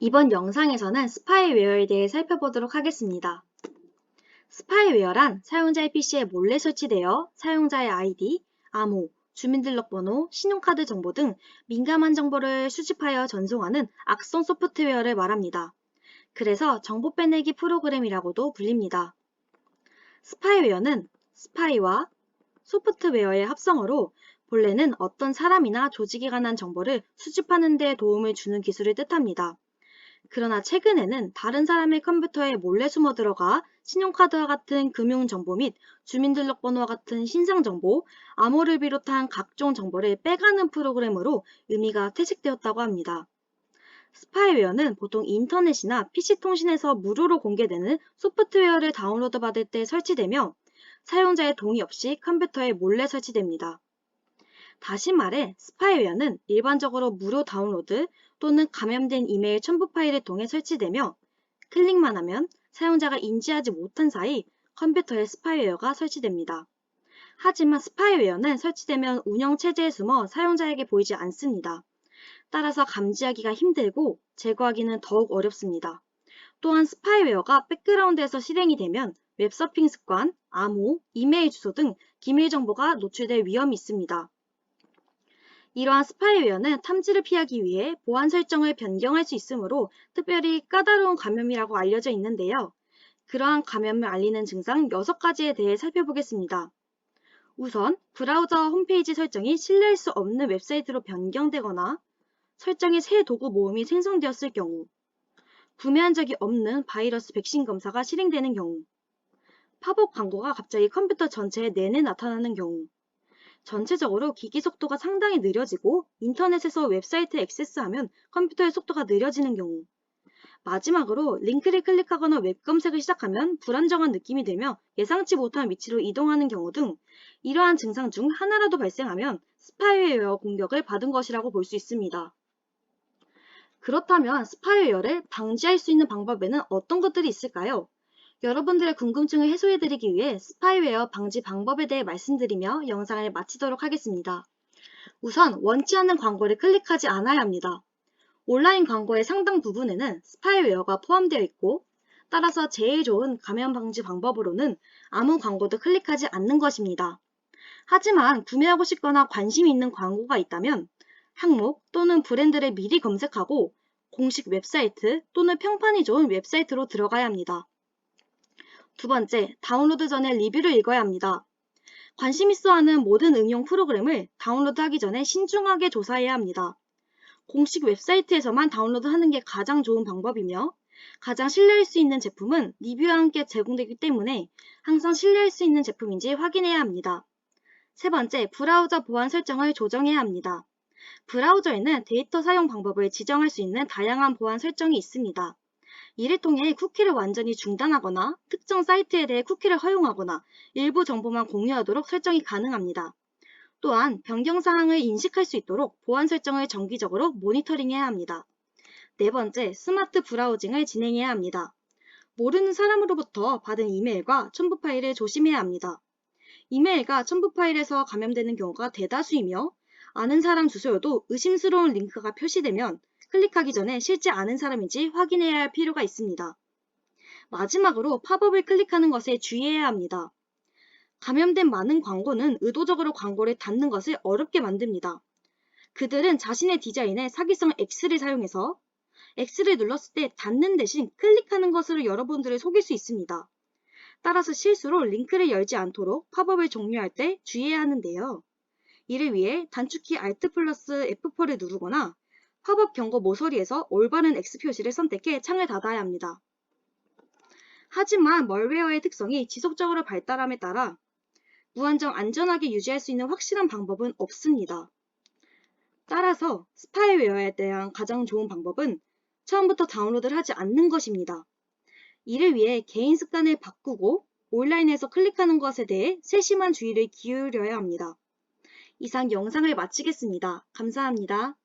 이번 영상에서는 스파이웨어에 대해 살펴보도록 하겠습니다. 스파이웨어란 사용자의 PC에 몰래 설치되어 사용자의 아이디, 암호, 주민등록번호, 신용카드 정보 등 민감한 정보를 수집하여 전송하는 악성 소프트웨어를 말합니다. 그래서 정보 빼내기 프로그램이라고도 불립니다. 스파이웨어는 스파이와 소프트웨어의 합성어로 본래는 어떤 사람이나 조직에 관한 정보를 수집하는 데 도움을 주는 기술을 뜻합니다. 그러나 최근에는 다른 사람의 컴퓨터에 몰래 숨어 들어가 신용카드와 같은 금융정보 및 주민등록번호와 같은 신상정보, 암호를 비롯한 각종 정보를 빼가는 프로그램으로 의미가 퇴색되었다고 합니다. 스파이웨어는 보통 인터넷이나 PC통신에서 무료로 공개되는 소프트웨어를 다운로드 받을 때 설치되며 사용자의 동의 없이 컴퓨터에 몰래 설치됩니다. 다시 말해 스파이웨어는 일반적으로 무료 다운로드 또는 감염된 이메일 첨부 파일을 통해 설치되며 클릭만 하면 사용자가 인지하지 못한 사이 컴퓨터에 스파이웨어가 설치됩니다. 하지만 스파이웨어는 설치되면 운영체제에 숨어 사용자에게 보이지 않습니다. 따라서 감지하기가 힘들고 제거하기는 더욱 어렵습니다. 또한 스파이웨어가 백그라운드에서 실행이 되면 웹서핑 습관, 암호, 이메일 주소 등 기밀 정보가 노출될 위험이 있습니다. 이러한 스파이웨어는 탐지를 피하기 위해 보안 설정을 변경할 수 있으므로 특별히 까다로운 감염이라고 알려져 있는데요. 그러한 감염을 알리는 증상 6가지에 대해 살펴보겠습니다. 우선 브라우저 홈페이지 설정이 신뢰할 수 없는 웹사이트로 변경되거나 설정에 새 도구 모음이 생성되었을 경우, 구매한 적이 없는 바이러스 백신 검사가 실행되는 경우, 팝업 광고가 갑자기 컴퓨터 전체에 내내 나타나는 경우, 전체적으로 기기 속도가 상당히 느려지고 인터넷에서 웹사이트에 액세스하면 컴퓨터의 속도가 느려지는 경우, 마지막으로 링크를 클릭하거나 웹 검색을 시작하면 불안정한 느낌이 들며 예상치 못한 위치로 이동하는 경우 등 이러한 증상 중 하나라도 발생하면 스파이웨어 공격을 받은 것이라고 볼 수 있습니다. 그렇다면 스파이웨어를 방지할 수 있는 방법에는 어떤 것들이 있을까요? 여러분들의 궁금증을 해소해드리기 위해 스파이웨어 방지 방법에 대해 말씀드리며 영상을 마치도록 하겠습니다. 우선 원치 않는 광고를 클릭하지 않아야 합니다. 온라인 광고의 상당 부분에는 스파이웨어가 포함되어 있고 따라서 제일 좋은 감염 방지 방법으로는 아무 광고도 클릭하지 않는 것입니다. 하지만 구매하고 싶거나 관심이 있는 광고가 있다면 항목 또는 브랜드를 미리 검색하고 공식 웹사이트 또는 평판이 좋은 웹사이트로 들어가야 합니다. 두 번째, 다운로드 전에 리뷰를 읽어야 합니다. 관심 있어 하는 모든 응용 프로그램을 다운로드하기 전에 신중하게 조사해야 합니다. 공식 웹사이트에서만 다운로드하는 게 가장 좋은 방법이며 가장 신뢰할 수 있는 제품은 리뷰와 함께 제공되기 때문에 항상 신뢰할 수 있는 제품인지 확인해야 합니다. 세 번째, 브라우저 보안 설정을 조정해야 합니다. 브라우저에는 데이터 사용 방법을 지정할 수 있는 다양한 보안 설정이 있습니다. 이를 통해 쿠키를 완전히 중단하거나 특정 사이트에 대해 쿠키를 허용하거나 일부 정보만 공유하도록 설정이 가능합니다. 또한 변경 사항을 인식할 수 있도록 보안 설정을 정기적으로 모니터링해야 합니다. 네 번째, 스마트 브라우징을 진행해야 합니다. 모르는 사람으로부터 받은 이메일과 첨부 파일을 조심해야 합니다. 이메일과 첨부 파일에서 감염되는 경우가 대다수이며 아는 사람 주소여도 의심스러운 링크가 표시되면 클릭하기 전에 실제 아는 사람인지 확인해야 할 필요가 있습니다. 마지막으로 팝업을 클릭하는 것에 주의해야 합니다. 감염된 많은 광고는 의도적으로 광고를 닫는 것을 어렵게 만듭니다. 그들은 자신의 디자인에 사기성 X를 사용해서 X를 눌렀을 때 닫는 대신 클릭하는 것으로 여러분들을 속일 수 있습니다. 따라서 실수로 링크를 열지 않도록 팝업을 종료할 때 주의해야 하는데요. 이를 위해 단축키 Alt 플러스 F4를 누르거나 팝업 경고 모서리에서 올바른 X 표시를 선택해 창을 닫아야 합니다. 하지만 멀웨어의 특성이 지속적으로 발달함에 따라 무한정 안전하게 유지할 수 있는 확실한 방법은 없습니다. 따라서 스파이웨어에 대한 가장 좋은 방법은 처음부터 다운로드를 하지 않는 것입니다. 이를 위해 개인 습관을 바꾸고 온라인에서 클릭하는 것에 대해 세심한 주의를 기울여야 합니다. 이상 영상을 마치겠습니다. 감사합니다.